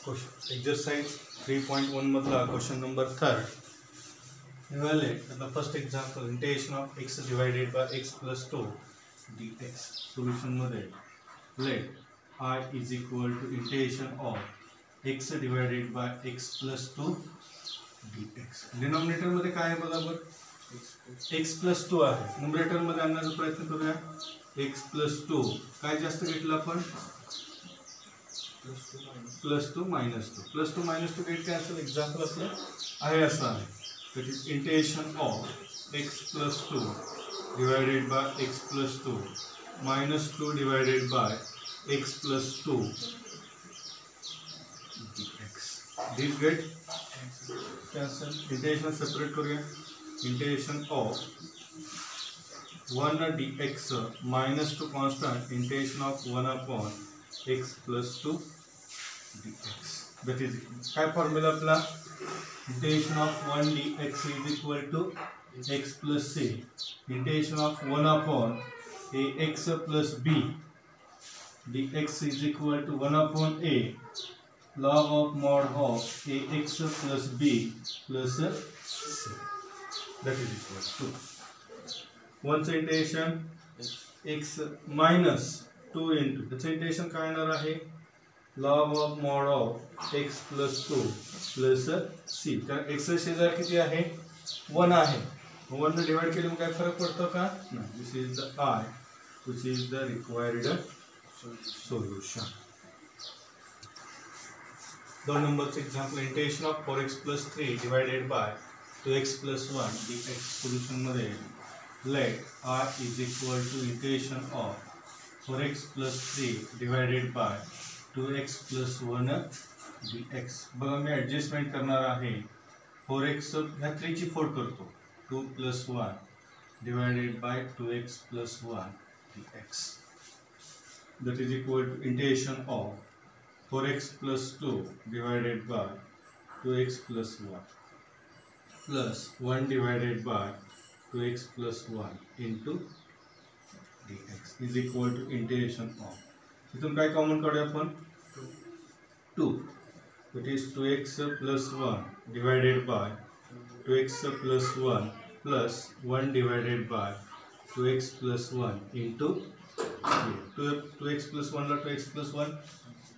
Exercise 3.1 मधला question number 3rd. Evaluate the first example, integration of x divided by x plus 2 dx. Solution मध्ये let I is equal to integration of x divided by x plus 2 dx. Denominator मध्ये काय आहे बघा, x plus 2 आहे. Numerator मध्ये आणण्याचा प्रयत्न करूया. x plus 2 काय जास्त घेतलं आपण, plus 2 minus 2. Plus 2 minus 2 get cancel. Example असलं आहे असं आहे. That is integration of x plus 2 divided by x plus 2 minus 2 divided by x plus 2 dx. This get cancel. Integration separate करूया. Integration of 1 dx minus 2 constant integration of 1 upon x plus 2 dx. That is काय formula आपला, integration of 1 dx is equal to x plus c. Integration of 1 upon ax plus b dx is equal to 1 upon a log of mod of ax plus b plus c. That is equal to one's integration x minus 2 into त्याचं integration काय येणार आहे, log of mod of x plus 2 plus c. तर x शेजार किती आहे, 1 आहे. 1 ने डिवाइड केले मग काय फरक पडतो का नाही. This is the I which is the required solution. 2 नंबरचं example, integration of 4x plus 3 divided by 2x plus 1 dx. Solution मध्ये let I is equal to integration of 4x plus 3 divided by 2x plus 1 dx. बघा मी adjustment करणार आहे. 4x ह्या 3 ची 4 करतो, 2 plus 1 divided by 2x plus 1 dx. That is equal to integration of 4x plus 2 divided by 2x plus 1 plus 1 divided by 2x plus 1 into dx is equal to integration of, इथून काय common काढूया आपण, 2. That is 2x plus 1 divided by 2x plus 1 plus 1 divided by 2x plus 1 into 2x plus 1 ला 2x plus 1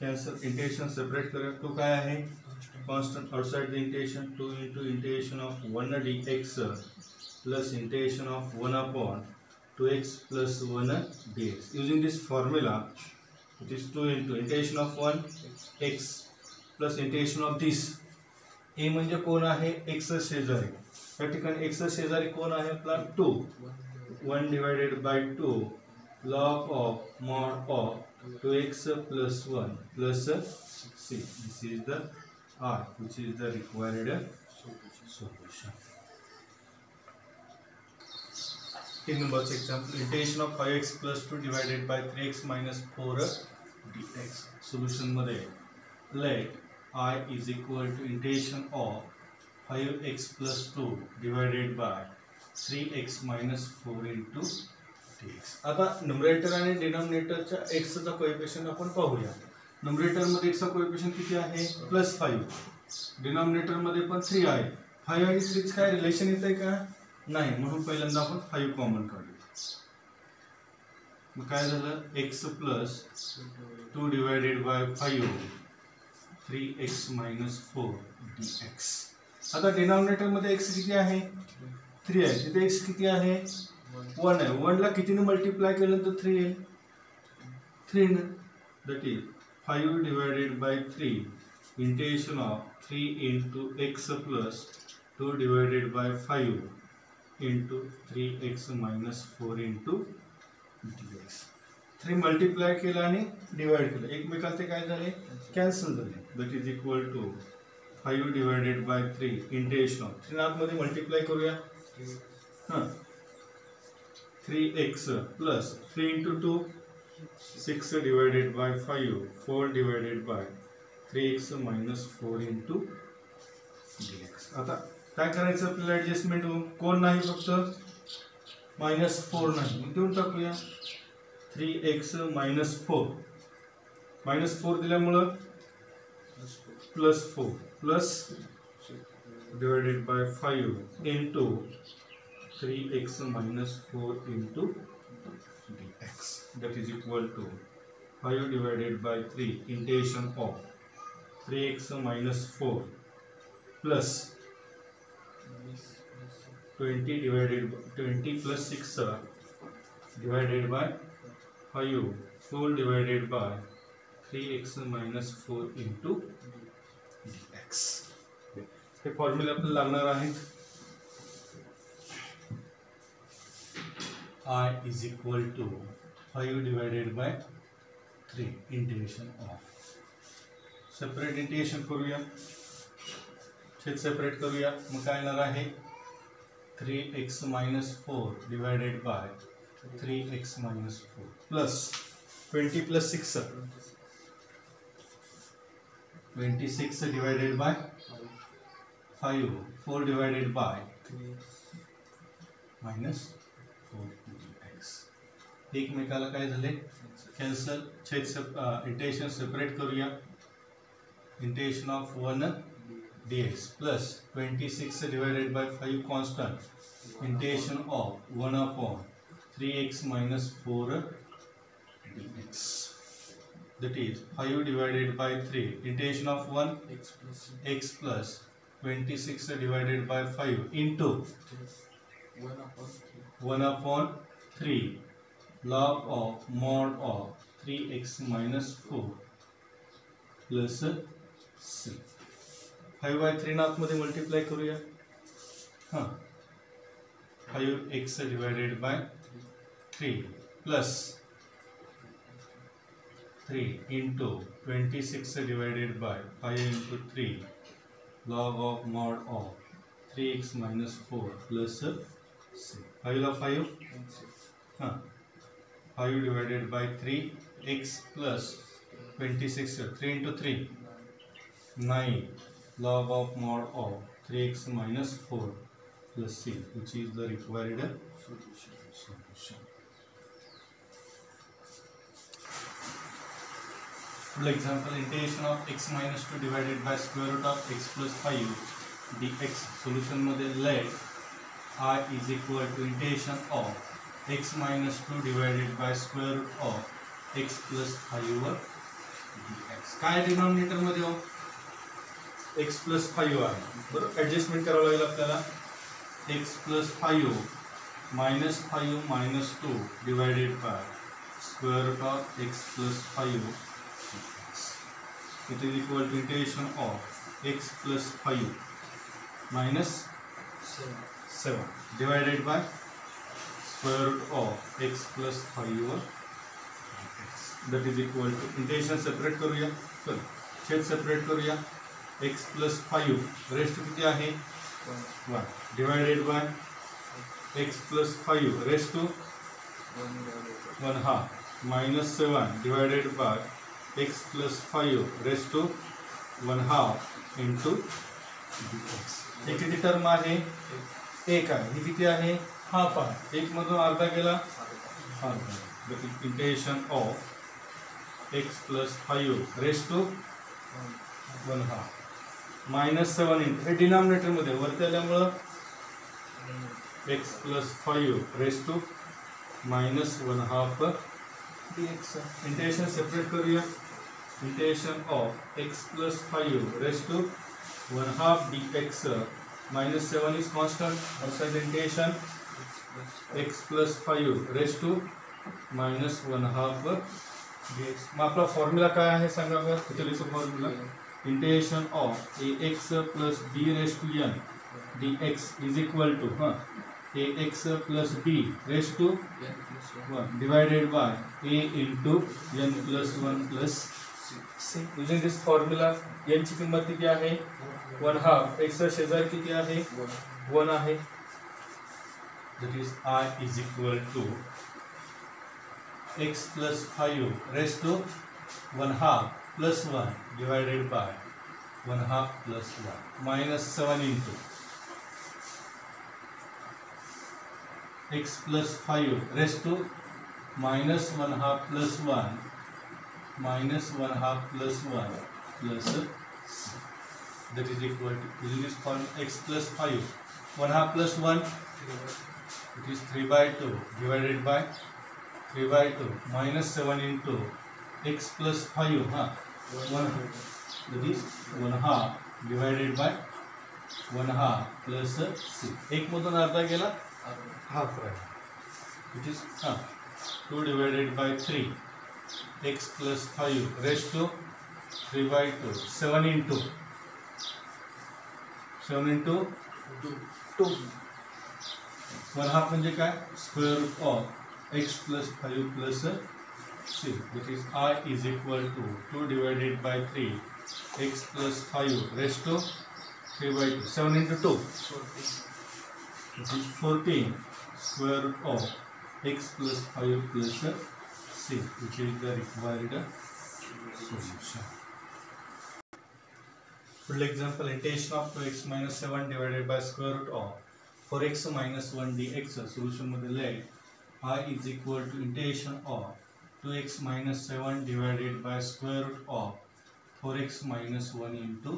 cancel. Integration separate करूया. 2 काय आहे, constant outside the integration, 2 into integration of 1 dx plus integration of 1 upon 2x plus 1 dx. Using this formula, it is 2 into integration of 1 x plus integration of this. a म्हणजे कोण आहे, x शेजारी. या ठिकाणी x शेजारी कोण आहे आपला, 2. 1 divided by 2 log of mod of 2x plus 1 plus c. This is the I which is the required solution. 3 नंबरचं example, integration of 5x plus 2 divided by 3x minus 4 dx. Solution मध्ये let I is equal to integration of 5x plus 2 divided by 3x minus 4 into dx. आता numerator आणि डिनॉमिनेटरच्या x चा coefficient आपण पाहूया. Numerator मध्ये x चा coefficient किती आहे, +5. डिनॉमिनेटर मध्ये पण 3 आहे. 5 आणि 3 काय रिलेशन येते का नाही, म्हणून पहिल्यांदा आपण 5 कॉमन काढूया. मग काय झालं, x plus 2 divided by 5 3x minus 4 dx. आता डिनॉमिनेटर मध्ये x किती आहे, 3 आहे. तिथे x किती आहे, 1 आहे. 1 ला कितीने मल्टिप्लाय केलं तर 3 येईल, 3 ने. That is 5 divided by 3 integration of 3 into x plus 2 divided by 5 into 3x minus 4 into dx. 3 multiply केलं आणि डिवाइड केलं, एकमेकांना ते काय झाले, कॅन्सल झाले. That is equal to 5 divided by 3 integration of 3 आतमध्ये मल्टिप्लाय करूया. 3x plus 3 into 2 6 divided by 5 4 divided by 3x minus 4 into dx. आता काय करायचं आपल्याला, ॲडजस्टमेंट कोण नाही, फक्त -4 नाही, देऊन टाकूया. 3x minus 4 दिल्यामुळं plus 4 plus divided by 5 into 3x minus 4 into dx, that is equal to 5 divided by 3 integration of 3x minus 4 plus 20 divided by 20 plus 6 divided by 5 full divided by 3x minus 4 into dx. हे formula आपल्याला लागणार आहे. I is equal to 5 divided by 3 integration of, separate integration करूया, छेद separate करूया. मग काय येणार आहे 3x minus 4 divided by 3x minus 4 plus 20 plus 6 26 divided by 5 4 divided by minus 4 dx. एकमेकाला काय झाले कॅन्सल. छेद इंटिग्रेशन सेपरेट करूया. Integration of 1 dx plus 26 divided by 5 constant, integration of 1 upon 3x minus 4 dx, that is 5 divided by 3 integration of 1 x plus 26 divided by 5 into 1 upon 3 log of mod of 3x minus 4 plus c. 5 by 3 आतमध्ये multiply करूया. हां 5x divided by 3 plus 3 into 26 divided by 5 into 3 log of mod of 3x minus 4 plus c. 5 ला 5 हां 5 divided by 3 x plus 26 3 into 3 9 log of mod of 3x minus 4 plus c, which is the required solution. For example, integration of x minus 2 divided by square root of x plus 5 dx. Solution मध्ये let I is equal to integration of x minus 2 divided by square root of x plus 5 dx. काय denominator मध्ये हो x plus 5 आहे. बरोबर adjustment करावं लागेल आपल्याला. x plus 5 minus 5 minus 2 divided by square root of x plus 5 dx. It is equal to integration of x plus 5 minus 7 divided by square root of x plus 5 dx. That is equal to integration separate करूया. चल छेद separate करूया. x plus 5 rest किती आहे 1 divided by x plus 5 raised to 1 half minus 7 divided by x plus 5 raised to 1 half into dx. हे किती term आहे 1 आहे. ही किती आहे हाफ आहे. 1 मधून अर्धा गेला अर्धा. that is integration of x plus 5 raised to 1 half minus 7 into हे डिनॉमिनेटर मध्ये वरती आल्यामुळं x plus 5 raised to minus 1 half dx. Integration separate करूया. इंटिग्रेशन of x plus 5 raised to 1 half dx minus 7 is constant. outside integration x plus 5 raised to minus 1 half dx. मग आपला formula काय आहे सांगा बरं. किती लिहितो formula. Integration of ax plus b raised to n dx is equal to ax plus b raised to 1 divided by a into n plus 1 plus c. Using this formula n ची किंमत किती आहे 1 half. x चा शेजारी किती आहे 1 आहे. That is I is equal to x plus 5 raised to 1 half plus 1 divided by 1 half plus 1 minus 7 into x plus 5 raised to minus 1 half plus 1 minus 1 half plus 1 plus that is equal to, using this form, x plus 5, 1 half plus 1, it is 3 by 2 divided by 3 by 2 minus 7 into x plus 5, 1, that is 1 half divided by 1 half plus 6. एक मधून अर्धा गेला, half राहिला. It is 2 divided by 3 x plus 5 raised to 3 by 2, 7 into 2. 1 half म्हणजे काय, square root of x plus 5 plus 6, that is I is equal to 2 divided by 3 x plus 5 raised to 3 by 2, 7 into 2, that is 14 square root of x plus 5 plus 6, which is the required solution. Full example, integration of 2x minus 7 divided by square root of 4x minus 1 dx. Solution मध्ये let I is equal to integration of 2x minus 7 divided by square root of 4x minus 1 into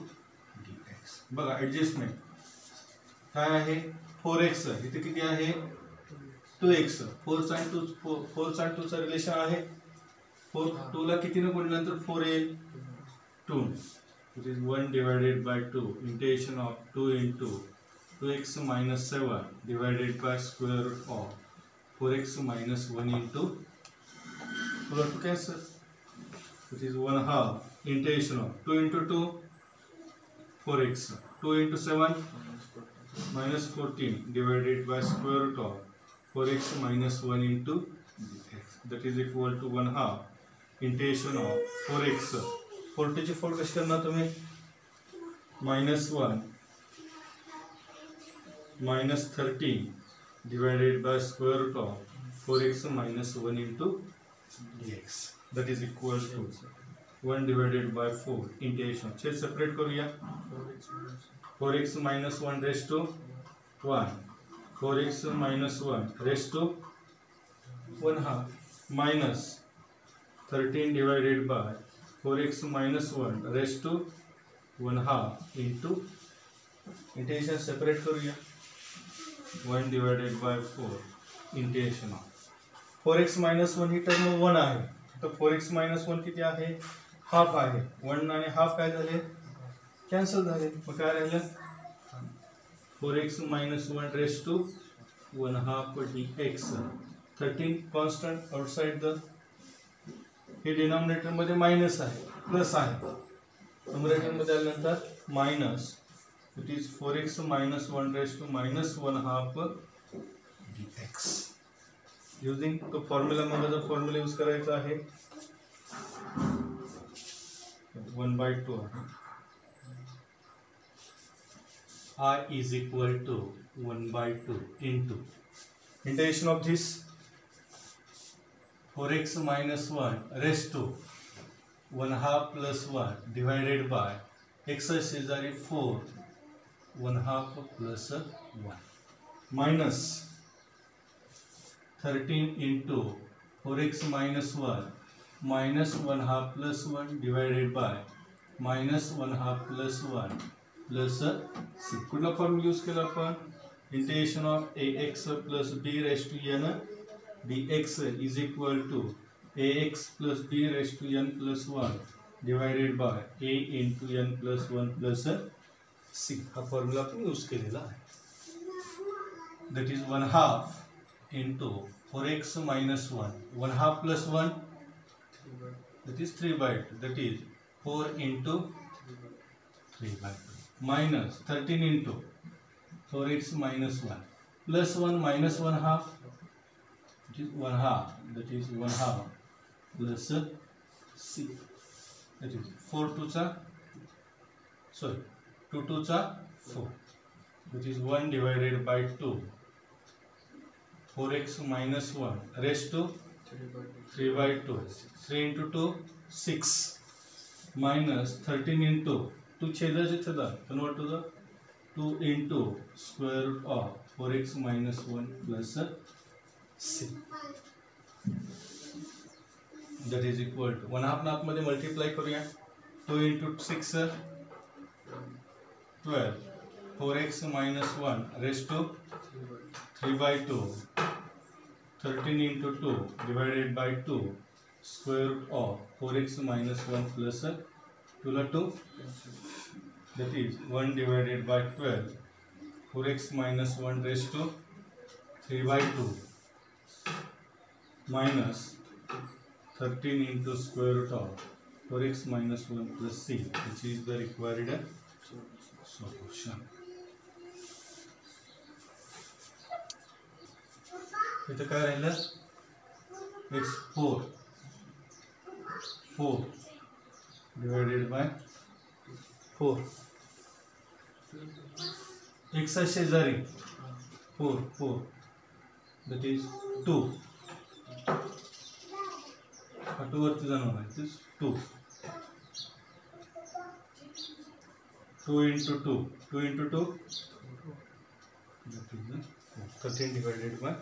dx. बघा adjustment काय आहे, 4x इथे किती आहे, 2x, 4 आणि 2 चा relation आहे, 4 2 ला कितीने गुणल्यानंतर 4 येईल, 2. It is 1 divided by 2 integration of 2 into 2x minus 7 divided by square root of 4x minus 1 into 4 to cancel. It is 1 half integration of 2 into 2 4x, 2 into 7 minus 14 divided by square root of 4x minus 1 into dx. That is equal to 1 half integration of 4x. 40 ची 4 कशी करणार तुम्ही, -1 minus 13 divided by square root of 4x minus 1 into dx. That is equal to 1 divided by 4 integration. छेद separate करूया, 4x minus 1 raised to 1, 4x minus 1 raised to 1 half minus 13 divided by 4x minus 1 raised to 1 half into integration separate करूया, 1 divided by 4 integration of 4x minus 1 he term 1 आहे, तर 4x minus 1 किती आहे, half आहे, 1 आणि half काय झाले, cancel झाले. मग काय राहिलं, 4x minus 1 raised to 1 half dx. 13 constant outside the, हे डिनॉमिनेटर मध्ये मायनस आहे, प्लस आहे, न्यूमरेटर मध्ये आल्यानंतर minus, it is 4x minus 1 raised to minus 1 half dx. Using तो फॉर्म्युला मध्ये जो फॉर्म्युला यूज करायचा आहे 1/2 आहे, I is equal to 1/2 into integration of this 4x minus 1 raised to 1 half plus 1 divided by x शेजारी 4 1 half plus 1 minus 13 into 4x minus 1 minus 1 half plus 1 divided by minus 1 half plus 1 plus 6. कुठला formula use केला आपण, integration of ax plus b raised to n dx is equal to ax plus b raised to n plus 1 divided by a into n plus 1 plus c. हा formula आपण use केलेला आहे. That is 1 half into 4x minus 1, 1 half plus 1, that is 3/2, that is 4 into 3/2 minus 13 into 4x minus 1 plus 1 minus 1 half, it is 1 half, that is 1 half plus c, that is 4 2 चा, sorry 2 2 चा 4, that is 1 divided by 2 4x minus 1 raised to 3/2, 3 into 2 6 minus 13 into 2 छेदाचे छेदा convert to the 2 into square root of 4x minus 1 plus c, that is equal to 1 half ना आतमध्ये multiply करूया, 2 into 6 12, 4x minus 1 raised to 3 by 2, 13 into 2 divided by 2, square root of 4x minus 1 plus 2 that is 1 divided by 12, 4x minus 1 raised to 3 by 2 minus 13 into square root of 4x minus 1 plus c, which is the required solution. इथं काय राहिलं x 4 divided by 4 x शेजारी 4 that is 2 2 वरती जाणार आहे this 2 into 2 that is 13 divided by